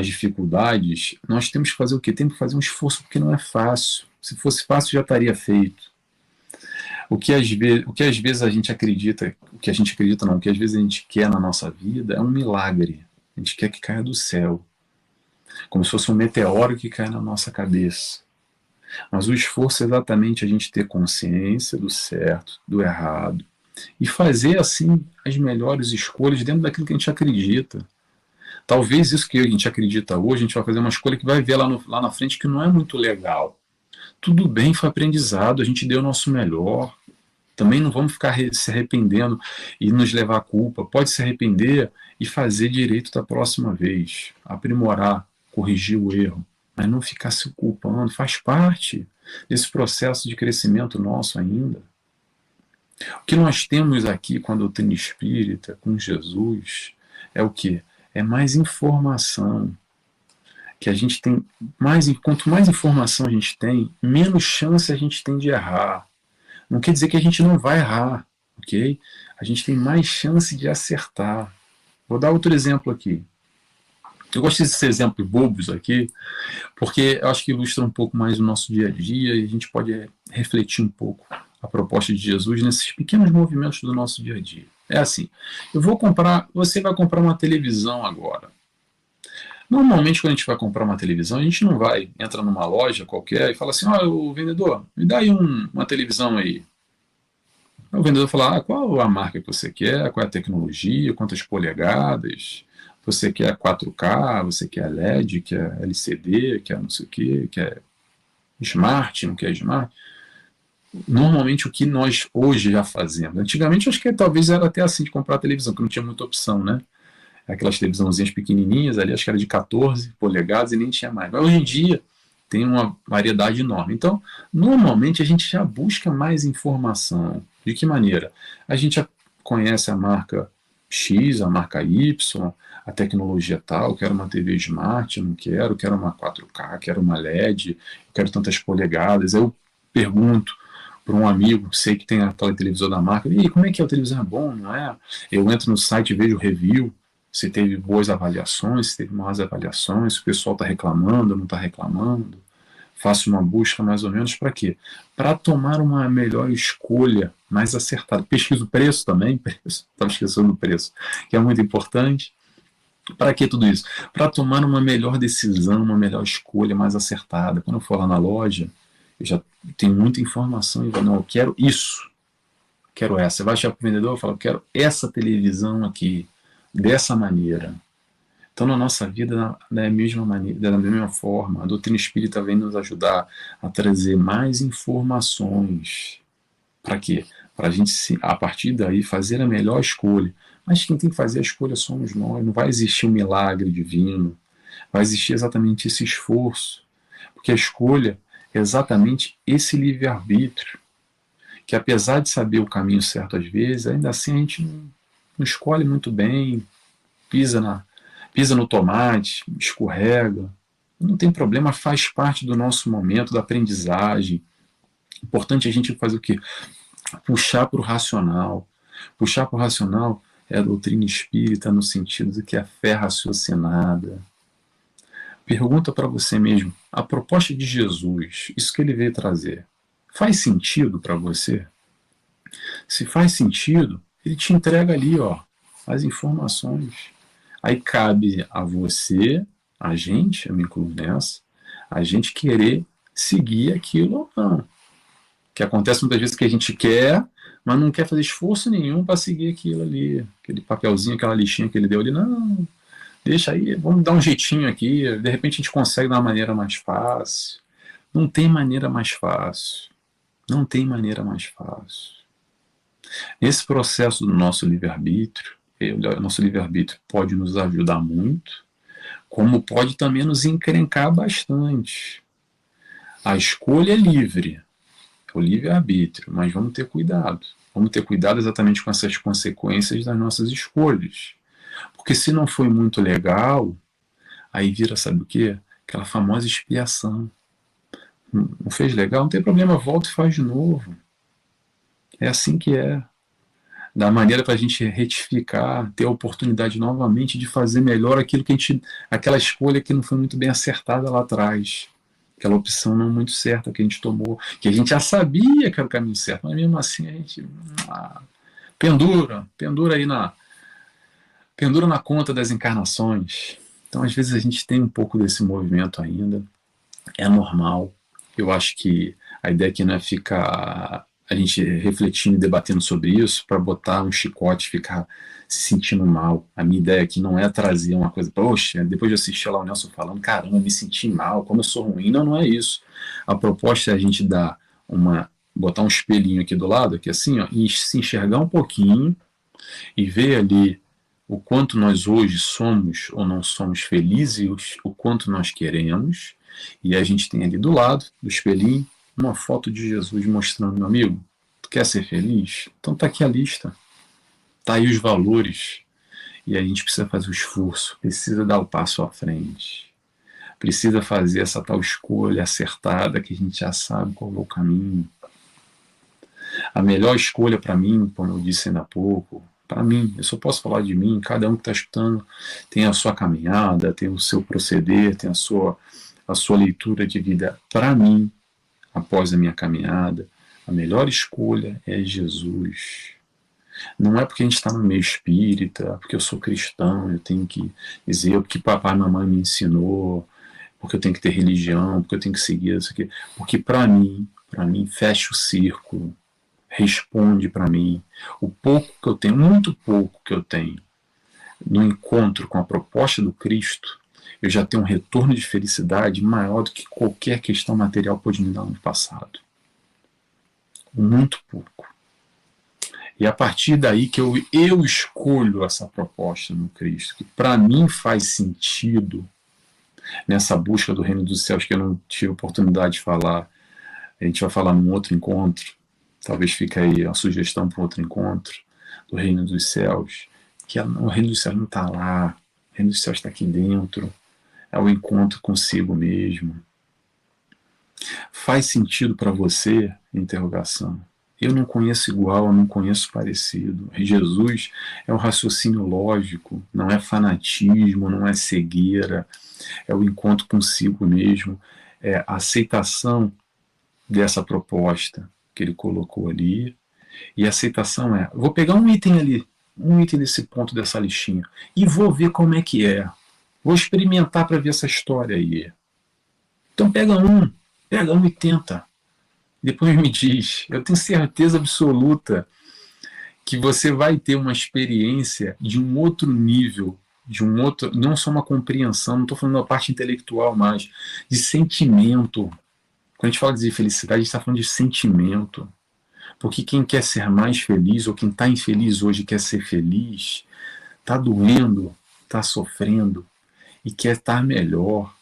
dificuldades, nós temos que fazer o quê? Temos que fazer um esforço, porque não é fácil. Se fosse fácil, já estaria feito. O que às vezes a gente acredita, o que às vezes a gente quer na nossa vida é um milagre. A gente quer que caia do céu, como se fosse um meteoro que cai na nossa cabeça. Mas o esforço é exatamente a gente ter consciência do certo, do errado, e fazer assim as melhores escolhas dentro daquilo que a gente acredita. Talvez isso que a gente acredita hoje, a gente vai fazer uma escolha que vai ver lá na frente que não é muito legal. Tudo bem, foi aprendizado, a gente deu o nosso melhor. Também não vamos ficar se arrependendo e nos levar à culpa. Pode se arrepender e fazer direito da próxima vez. Aprimorar, corrigir o erro. Mas não ficar se culpando. Faz parte desse processo de crescimento nosso ainda. O que nós temos aqui com a doutrina espírita, com Jesus, é o quê? É mais informação. Que a gente tem quanto mais informação a gente tem, menos chance a gente tem de errar. Não quer dizer que a gente não vai errar, ok? A gente tem mais chance de acertar. Vou dar outro exemplo aqui. Eu gosto desses exemplos bobos aqui, porque eu acho que ilustra um pouco mais o nosso dia a dia e a gente pode refletir um pouco a proposta de Jesus nesses pequenos movimentos do nosso dia a dia. É assim, você vai comprar uma televisão agora. Normalmente, quando a gente vai comprar uma televisão, a gente não entra numa loja qualquer e fala assim, o vendedor, me dá aí uma televisão aí. O vendedor fala, qual a marca que você quer, qual é a tecnologia, quantas polegadas, você quer 4K, você quer LED, quer LCD, quer não sei o que, quer Smart, não quer Smart. Normalmente o que nós hoje já fazemos, antigamente acho que talvez era até assim de comprar televisão, que não tinha muita opção, né? Aquelas televisãozinhas pequenininhas ali, acho que era de 14 polegadas e nem tinha mais. Mas hoje em dia tem uma variedade enorme. Então, normalmente a gente já busca mais informação. De que maneira? A gente já conhece a marca X, a marca Y, a tecnologia tal, quero uma TV Smart, não quero, quero uma 4K, quero uma LED, quero tantas polegadas. Eu pergunto para um amigo, sei que tem aquela televisão da marca, e como é que é? A televisão é bom, não é? Eu entro no site e vejo review, se teve boas avaliações, se teve más avaliações, se o pessoal está reclamando, não está reclamando. Faço uma busca mais ou menos para quê? Para tomar uma melhor escolha, mais acertada. Pesquiso o preço também, estava esquecendo do preço, que é muito importante. Para que tudo isso? Para tomar uma melhor decisão, uma melhor escolha, mais acertada. Quando eu for lá na loja, eu já tenho muita informação e vou, não, eu quero isso, quero essa. Você vai chegar para o vendedor e fala, eu quero essa televisão aqui, dessa maneira. Então, na nossa vida, da mesma maneira, da mesma forma, a doutrina espírita vem nos ajudar a trazer mais informações. Para quê? Para a gente, a partir daí, fazer a melhor escolha. Mas quem tem que fazer a escolha somos nós. Não vai existir um milagre divino. Vai existir exatamente esse esforço. Porque a escolha é exatamente esse livre-arbítrio. Que apesar de saber o caminho certo às vezes, ainda assim a gente não escolhe muito bem, pisa pisa no tomate, escorrega. Não tem problema, faz parte do nosso momento da aprendizagem. Importante a gente fazer o quê? Puxar para o racional. Puxar para o racional é a doutrina espírita no sentido de que a fé raciocinada. Pergunta para você mesmo, a proposta de Jesus, isso que ele veio trazer, faz sentido para você? Se faz sentido, ele te entrega ali, ó, as informações. Aí cabe a você, a gente, eu me incluo nessa, a gente querer seguir aquilo ou não. Que acontece muitas vezes que a gente quer, mas não quer fazer esforço nenhum para seguir aquilo ali, aquele papelzinho, aquela listinha que ele deu ali. Não, deixa aí, vamos dar um jeitinho aqui, de repente a gente consegue de uma maneira mais fácil. Não tem maneira mais fácil. Não tem maneira mais fácil. Esse processo do nosso livre-arbítrio, o nosso livre-arbítrio pode nos ajudar muito, como pode também nos encrencar bastante. A escolha é livre, é o livre-arbítrio, mas vamos ter cuidado. Vamos ter cuidado exatamente com essas consequências das nossas escolhas. Porque se não foi muito legal, aí vira, sabe o quê? Aquela famosa expiação. Não fez legal? Não tem problema, volta e faz de novo. É assim que é. Da maneira para a gente retificar, ter a oportunidade novamente de fazer melhor aquilo que a gente, aquela escolha que não foi muito bem acertada lá atrás, aquela opção não muito certa que a gente tomou, que a gente já sabia que era o caminho certo, mas mesmo assim a gente pendura aí pendura na conta das encarnações. Então às vezes a gente tem um pouco desse movimento ainda, é normal. Eu acho que a ideia aqui não é ficar a gente refletindo e debatendo sobre isso para botar um chicote e ficar se sentindo mal. A minha ideia aqui não é trazer uma coisa, poxa, depois de assistir lá o Nelson falando, caramba, eu me senti mal, como eu sou ruim. Não, não é isso. A proposta é a gente botar um espelhinho aqui do lado, aqui assim, ó, e se enxergar um pouquinho e ver ali o quanto nós hoje somos ou não somos felizes, o quanto nós queremos, e a gente tem ali do lado do espelhinho uma foto de Jesus mostrando, meu amigo, tu quer ser feliz? Então tá aqui a lista, tá aí os valores, e a gente precisa fazer o esforço, precisa dar o passo à frente, precisa fazer essa tal escolha acertada que a gente já sabe qual é o caminho. A melhor escolha para mim, como eu disse ainda há pouco, para mim, eu só posso falar de mim, cada um que está escutando tem a sua caminhada, tem o seu proceder, tem a sua leitura de vida. Para mim, após a minha caminhada, a melhor escolha é Jesus. Não é porque a gente está no meio espírita, porque eu sou cristão, eu tenho que dizer porque papai e mamãe me ensinou, porque eu tenho que ter religião, porque eu tenho que seguir isso aqui. Porque para mim, fecha o círculo. responde para mim. O pouco que eu tenho, muito pouco que eu tenho, no encontro com a proposta do Cristo, eu já tenho um retorno de felicidade maior do que qualquer questão material pôde me dar no passado. Muito pouco. E a partir daí que eu escolho essa proposta no Cristo, que para mim faz sentido nessa busca do reino dos céus, que eu não tive oportunidade de falar. A gente vai falar num outro encontro, talvez fique aí a sugestão para um outro encontro, do reino dos céus, que o reino dos céus não está lá, o reino dos céus está aqui dentro, é o encontro consigo mesmo. Faz sentido para você? Interrogação. Eu não conheço igual, eu não conheço parecido. Jesus é um raciocínio lógico, não é fanatismo, não é cegueira, é o encontro consigo mesmo, é a aceitação dessa proposta que ele colocou ali. E a aceitação é, vou pegar um item ali, um item desse ponto dessa listinha, e vou ver como é que é. Vou experimentar para ver essa história aí. Então pega um e tenta. Depois me diz. Eu tenho certeza absoluta que você vai ter uma experiência de um outro nível, de um outro, não só uma compreensão, não estou falando da parte intelectual mais, de sentimento. Quando a gente fala de felicidade, a gente está falando de sentimento. Porque quem quer ser mais feliz, ou quem está infeliz hoje quer ser feliz, está doendo, está sofrendo, e quer estar melhor,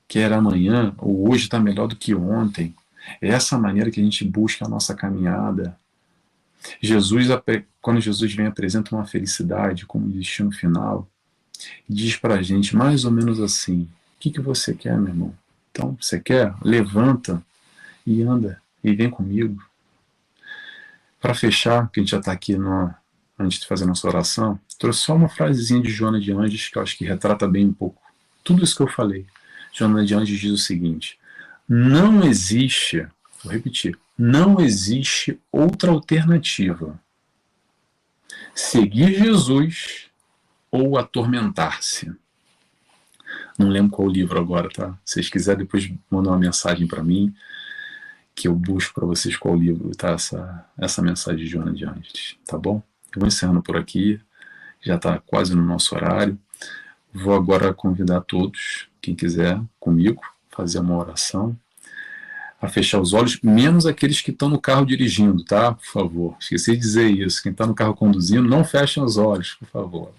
quer amanhã ou hoje estar melhor do que ontem. É essa maneira que a gente busca a nossa caminhada. Quando Jesus vem, apresenta uma felicidade como destino final, e diz para a gente mais ou menos assim: o que você quer, meu irmão? Então, você quer? Levanta e anda, e vem comigo. Para fechar, que a gente já está aqui antes de fazer nossa oração, trouxe só uma frasezinha de Joana de Anjos que eu acho que retrata bem um pouco tudo isso que eu falei. Joana de Anjos diz o seguinte: não existe, vou repetir, não existe outra alternativa. Seguir Jesus ou atormentar-se. Não lembro qual livro agora, tá? Se vocês quiserem, depois mandar uma mensagem para mim, que eu busco para vocês qual livro tá essa mensagem de Joana de Anjos, tá bom? Eu vou encerrando por aqui, já está quase no nosso horário. Vou agora convidar todos, quem quiser, comigo, fazer uma oração, a fechar os olhos, menos aqueles que estão no carro dirigindo, tá? Por favor. Esqueci de dizer isso. Quem está no carro conduzindo, não fechem os olhos, por favor.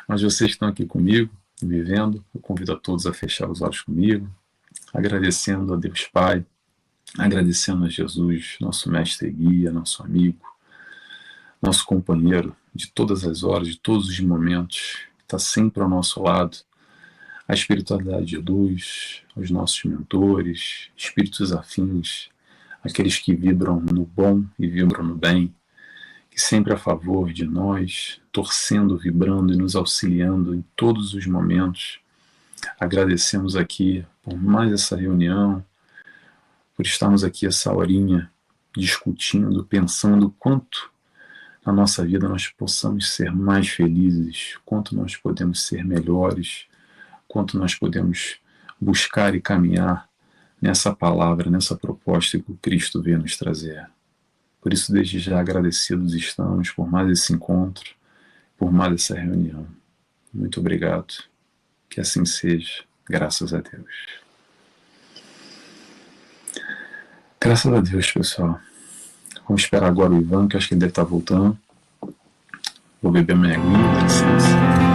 Mas vocês que estão aqui comigo, me vendo, eu convido a todos a fechar os olhos comigo, agradecendo a Deus Pai, agradecendo a Jesus, nosso mestre e guia, nosso amigo, nosso companheiro de todas as horas, de todos os momentos, que está sempre ao nosso lado, a espiritualidade de luz, os nossos mentores, espíritos afins, aqueles que vibram no bom e vibram no bem, que sempre a favor de nós, torcendo, vibrando e nos auxiliando em todos os momentos. Agradecemos aqui por mais essa reunião, por estarmos aqui essa horinha discutindo, pensando quanto na nossa vida nós possamos ser mais felizes, quanto nós podemos ser melhores, quanto nós podemos buscar e caminhar nessa palavra, nessa proposta que o Cristo veio nos trazer. Por isso, desde já agradecidos estamos por mais esse encontro, por mais essa reunião. Muito obrigado. Que assim seja. Graças a Deus. Graças a Deus, pessoal. Vamos esperar agora o Ivan, que eu acho que ele deve estar voltando. Vou beber minha aguinha, dá licença.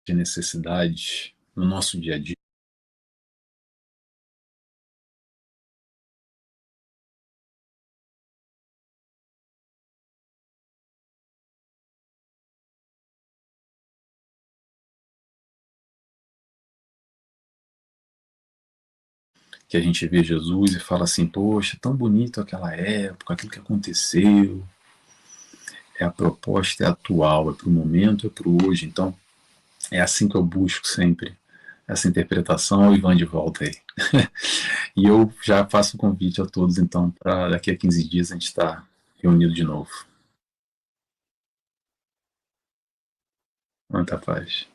De necessidades no nosso dia a dia. Que a gente vê Jesus e fala assim: poxa, tão bonito aquela época, aquilo que aconteceu. É a proposta, é atual, é para o momento, é para o hoje. Então, É assim que eu busco sempre essa interpretação, o Ivan de volta aí. E eu já faço um convite a todos, então, para daqui a 15 dias a gente estar reunido de novo. Muita paz.